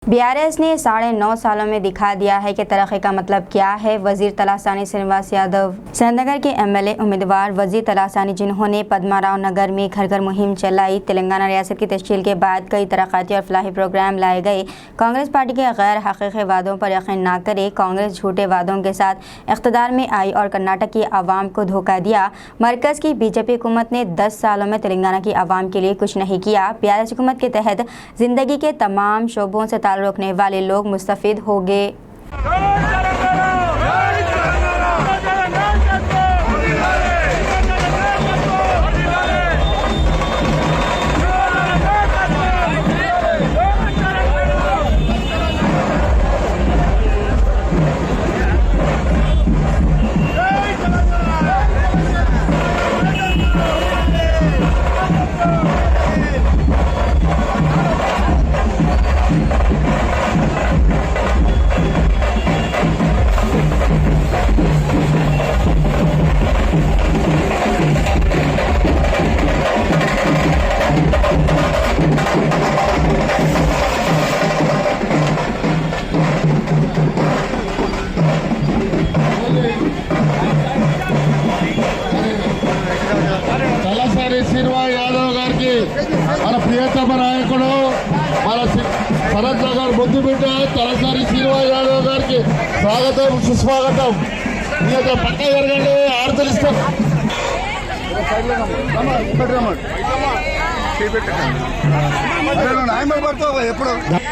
BRS ने 9.5 सालों में दिखा दिया है कि तरक्की का मतलब क्या है। वजीर तलासानी श्रीनिवास यादव श्रीनगर के एमएलए उम्मीदवार वजीर तलासानी, जिन्होंने पद्माराव नगर में घर घर मुहिम चलाई। तेलंगाना रियासत की तश्कील के बाद कई तरक्याती और फलाही प्रोग्राम लाए गए। कांग्रेस पार्टी के गैर हकीकी वादों पर यकीन न करे। कांग्रेस झूठे वादों के साथ इख्तिदार में आई और कर्नाटक की आवाम को धोखा दिया। मरकज़ की बीजेपी हुकूमत ने 10 सालों में तेलंगाना की आवाम के लिए कुछ नहीं किया। बीआरएस हुकूमत के तहत जिंदगी के तमाम शोबों से रोकने वाले लोग मुस्तफीद हो गए। శ్రీనివాస్ యాదవ్ గారికి మన ప్రియతమ నాయకుడు మన శరత్ నగర్ ముద్దుబిడ్డ తలసాని శ్రీనివాస్ యాదవ్ గారికి స్వాగతం సుస్వాగతం. మీరు పక్క జరగండి, ఆడతలు ఇస్తాం. ఎప్పుడు